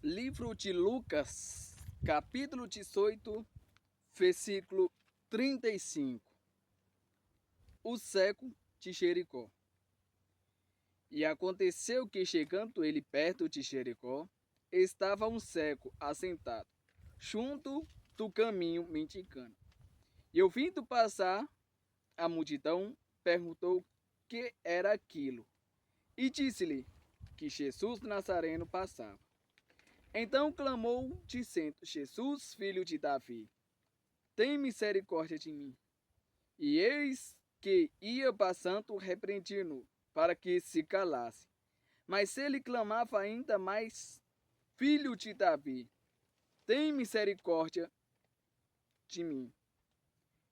Livro de Lucas, capítulo 18, versículo 35. O cego de Jericó. E aconteceu que, chegando ele perto de Jericó, estava um cego assentado, junto do caminho mendigando. E ouvindo passar a multidão, perguntou o que era aquilo. E disse-lhe que Jesus Nazareno passava. Então clamou, dizendo: Jesus, filho de Davi, tem misericórdia de mim. E eis que ia passando, repreendindo, para que se calasse. Mas ele clamava ainda mais: Filho de Davi, tem misericórdia de mim.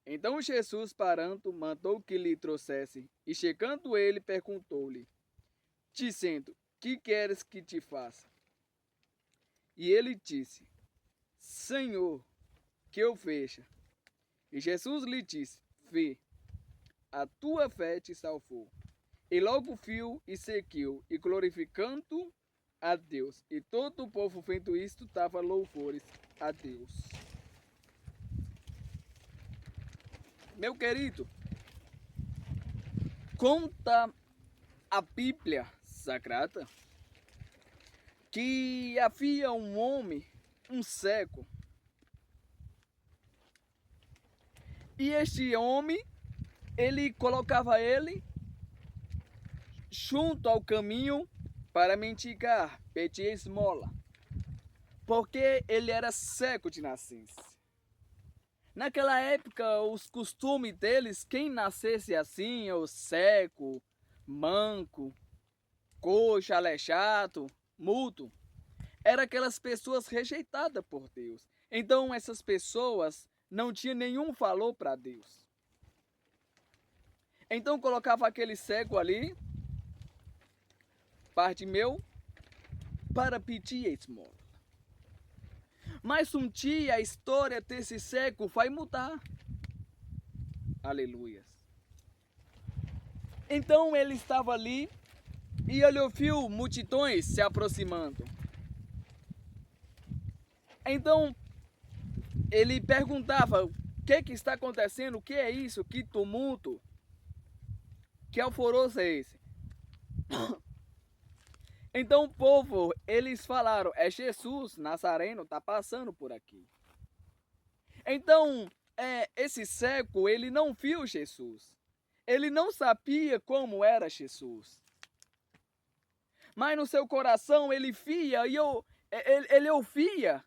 Então Jesus, parando, mandou que lhe trouxesse, e chegando ele, perguntou-lhe, dizendo: Que queres que te faça? E ele disse: Senhor, que eu veja. E Jesus lhe disse: Vê, a tua fé te salvou. E logo viu e seguiu, e glorificando a Deus. E todo o povo vendo isto dava louvores a Deus. Meu querido, conta a Bíblia Sagrada que havia um homem, um cego. E este homem, ele colocava ele junto ao caminho para mendigar, pedir esmola, porque ele era cego de nascença. Naquela época, os costumes deles, quem nascesse assim, ou cego, manco, coxo, aleijado, mudo, eram aquelas pessoas rejeitadas por Deus. Então essas pessoas não tinham nenhum valor para Deus. Então colocava aquele cego ali, Bartimeu, para pedir esmola. Mas um dia a história desse cego vai mudar. Aleluias. Então ele estava ali e ele ouviu multidões se aproximando. Então ele perguntava: o que está acontecendo? O que é isso? Que tumulto? Que alvoroço é esse? Então o povo, eles falaram: é Jesus Nazareno, está passando por aqui. Então esse cego, ele não viu Jesus. Ele não sabia como era Jesus. Mas no seu coração ele via e ele ouvia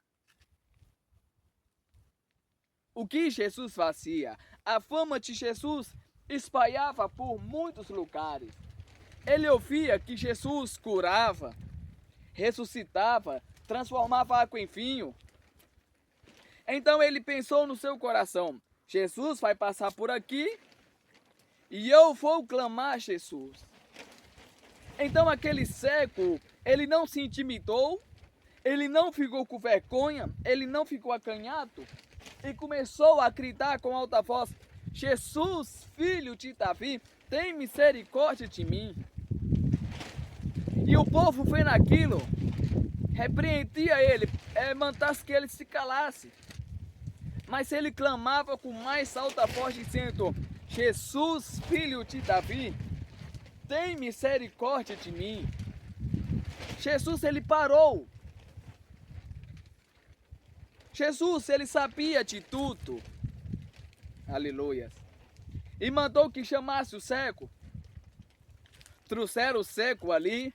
o que Jesus fazia. A fama de Jesus espalhava por muitos lugares. Ele ouvia que Jesus curava, ressuscitava, transformava água em vinho. Então ele pensou no seu coração: Jesus vai passar por aqui e eu vou clamar a Jesus. Então aquele cego, ele não se intimidou, ele não ficou com vergonha, ele não ficou acanhado e começou a gritar com alta voz: Jesus, filho de Davi, tem misericórdia de mim. E o povo vendo aquilo, repreendia ele, mandasse que ele se calasse. Mas ele clamava com mais alta voz, dizendo: Jesus, filho de Davi, tem misericórdia de mim. Jesus, ele parou. Jesus, ele sabia de tudo. Aleluia. E mandou que chamasse o cego. Trouxeram o cego ali.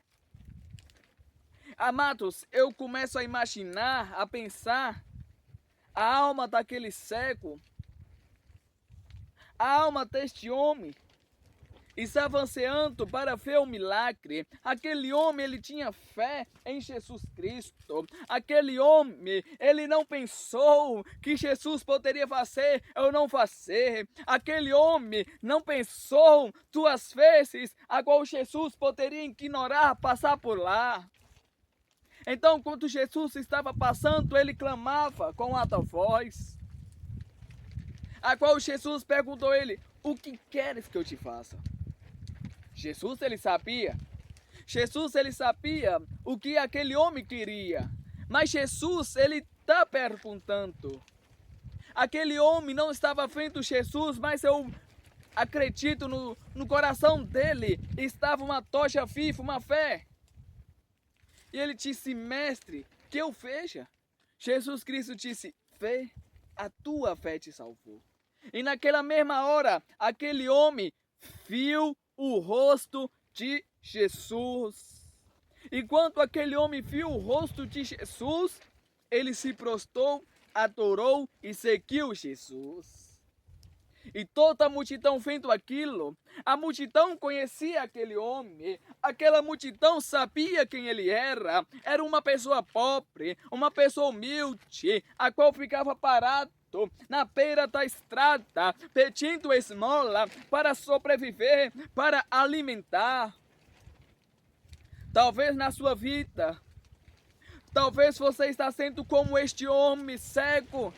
Amados, eu começo a imaginar, a pensar, a alma daquele cego, a alma deste homem, estava ansiando para ver o milagre. Aquele homem, ele tinha fé em Jesus Cristo. Aquele homem, ele não pensou que Jesus poderia fazer ou não fazer. Aquele homem não pensou duas vezes a qual Jesus poderia ignorar, passar por lá. Então, quando Jesus estava passando, ele clamava com alta voz, a qual Jesus perguntou a ele: o que queres que eu te faça? Jesus, ele sabia o que aquele homem queria, Mas Jesus, ele está perguntando. Aquele homem não estava vendo Jesus, mas eu acredito no coração dele estava uma tocha viva, uma fé. E ele disse, mestre, que eu veja. Jesus Cristo disse, fé, a tua fé te salvou. E naquela mesma hora, aquele homem viu o rosto de Jesus. Enquanto aquele homem viu o rosto de Jesus, ele se prostrou, adorou e seguiu Jesus. E toda a multidão vendo aquilo, a multidão conhecia aquele homem, aquela multidão sabia quem ele era. Era uma pessoa pobre, uma pessoa humilde, a qual ficava parado na beira da estrada, pedindo esmola para sobreviver, para alimentar. Talvez na sua vida, talvez você está sendo como este homem cego.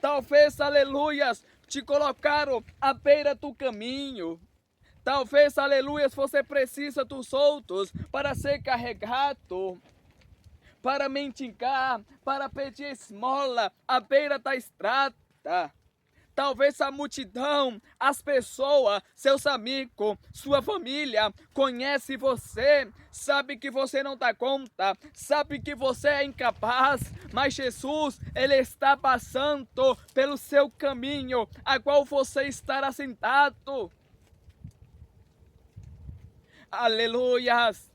Talvez, aleluias, te colocaram à beira do caminho. Talvez, aleluias, você precisa dos outros para ser carregado, para mendigar, para pedir esmola à beira da estrada. Talvez a multidão, as pessoas, seus amigos, sua família, conhece você, sabe que você não dá conta, sabe que você é incapaz, mas Jesus, ele está passando pelo seu caminho, a qual você estará sentado. Aleluias!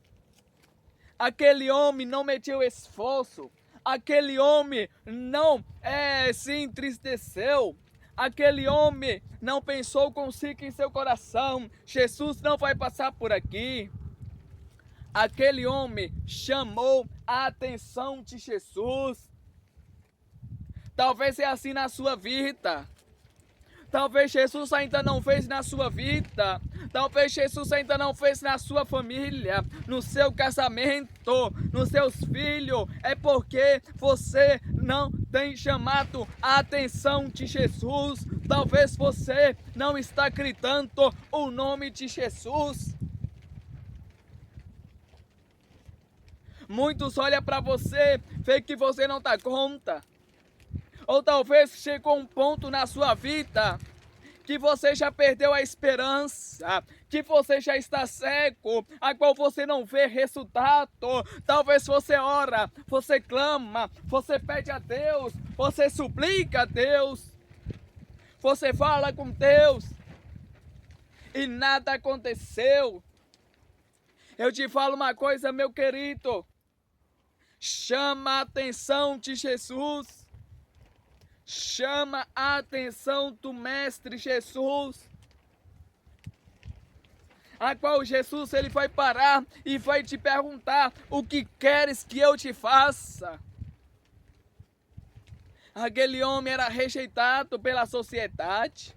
Aquele homem não mediu esforço, aquele homem não se entristeceu. Aquele homem não pensou consigo em seu coração, Jesus não vai passar por aqui. Aquele homem chamou a atenção de Jesus. Talvez é assim na sua vida. Talvez Jesus ainda não fez na sua vida. Talvez Jesus ainda não fez na sua família, no seu casamento, nos seus filhos. É porque você não tem chamado a atenção de Jesus. Talvez você não está gritando o nome de Jesus. Muitos olham para você, vê que você não dá conta. Ou talvez chegou um ponto na sua vida que você já perdeu a esperança, que você já está cego, a qual você não vê resultado. Talvez você ora, você clama, você pede a Deus, você suplica a Deus, você fala com Deus e nada aconteceu. Eu te falo uma coisa, meu querido, chama a atenção de Jesus. Chama a atenção do Mestre Jesus, a qual Jesus ele vai parar e vai te perguntar: o que queres que eu te faça? Aquele homem era rejeitado pela sociedade.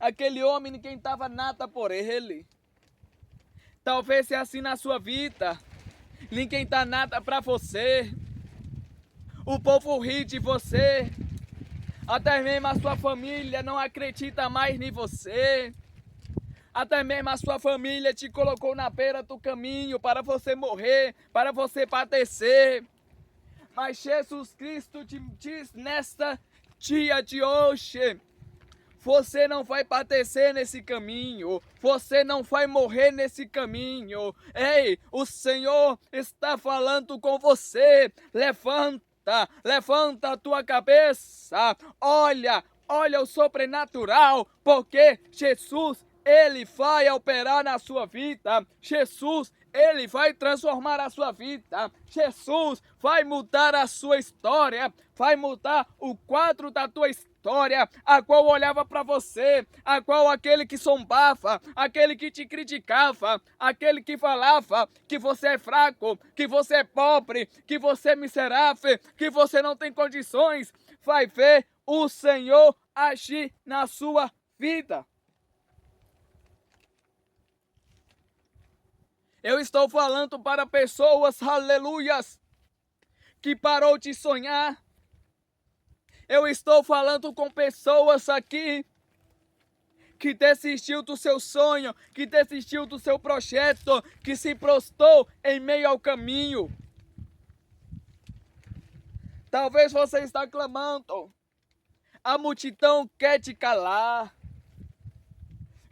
Aquele homem ninguém dava nada por ele. Talvez seja assim na sua vida. Ninguém dá nada para você. O povo ri de você. Até mesmo a sua família não acredita mais em você. Até mesmo a sua família te colocou na beira do caminho para você morrer, para você padecer. Mas Jesus Cristo te diz nesta dia de hoje: você não vai padecer nesse caminho, você não vai morrer nesse caminho. Ei, o Senhor está falando com você. Levanta a tua cabeça, olha o sobrenatural, porque Jesus, ele vai operar na sua vida. Jesus, ele vai transformar a sua vida. Jesus vai mudar a sua história, vai mudar o quadro da tua história, a qual olhava para você, a qual aquele que zombava, aquele que te criticava, aquele que falava que você é fraco, que você é pobre, que você é miserável, que você não tem condições, vai ver o Senhor agir na sua vida. Eu estou falando para pessoas, aleluias, que parou de sonhar. Eu estou falando com pessoas aqui que desistiu do seu sonho, que desistiu do seu projeto, que se prostrou em meio ao caminho. Talvez você está clamando. A multidão quer te calar.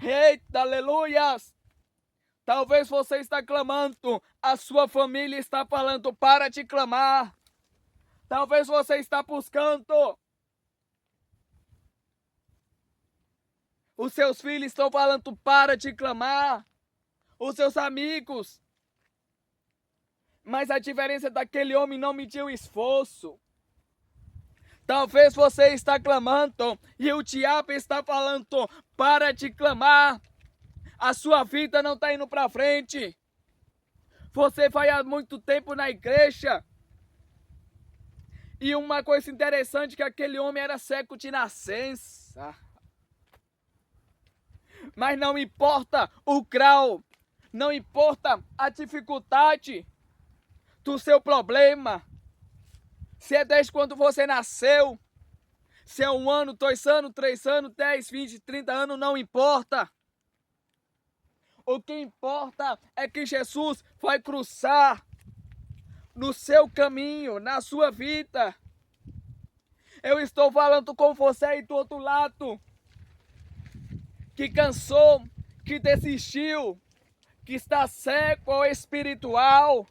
Eita, aleluias! Talvez você está clamando. A sua família está falando para te clamar. Talvez você está buscando. Os seus filhos estão falando para te clamar. Os seus amigos. Mas a diferença daquele homem não mediu esforço. Talvez você está clamando e o diabo está falando para te clamar. A sua vida não está indo para frente. Você vai há muito tempo na igreja. E uma coisa interessante é que aquele homem era cego de nascença. Mas não importa o grau, não importa a dificuldade do seu problema. Se é desde quando você nasceu, se é 1 ano, 2 anos, 3 anos, 10, 20, 30 anos, não importa. O que importa é que Jesus vai cruzar no seu caminho, na sua vida. Eu estou falando com você aí do outro lado, que cansou, que desistiu, que está cego espiritual,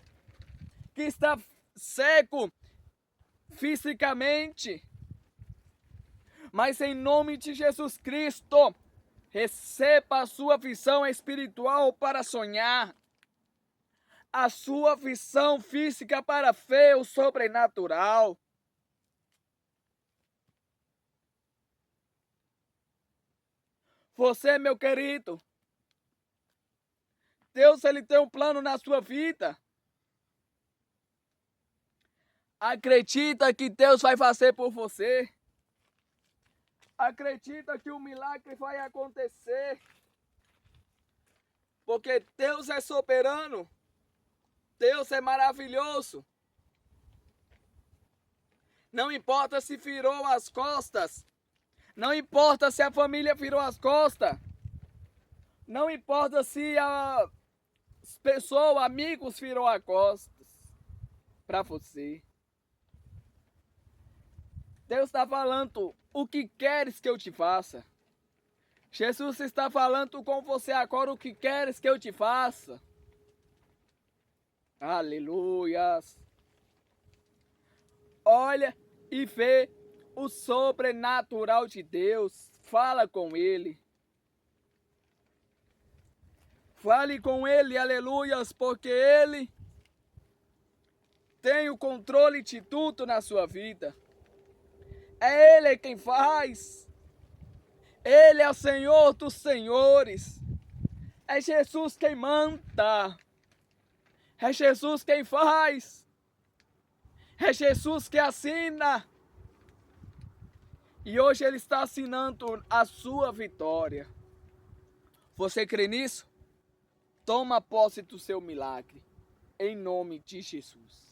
que está cego fisicamente. Mas em nome de Jesus Cristo, receba a sua visão espiritual para sonhar, a sua visão física para ver o sobrenatural. Você, meu querido, Deus ele tem um plano na sua vida. Acredita que Deus vai fazer por você. Acredita que o milagre vai acontecer. Porque Deus é soberano. Deus é maravilhoso. Não importa se virou as costas. Não importa se a família virou as costas. Não importa se a pessoa, amigos virou as costas para você. Deus está falando, o que queres que eu te faça? Jesus está falando com você agora, o que queres que eu te faça? Aleluias! Olha e vê o sobrenatural de Deus. Fala com Ele. Fale com Ele, aleluias, porque Ele tem o controle de tudo na sua vida. É Ele quem faz. Ele é o Senhor dos senhores. É Jesus quem manda. É Jesus quem faz. É Jesus que assina. E hoje Ele está assinando a sua vitória. Você crê nisso? Toma posse do seu milagre. Em nome de Jesus.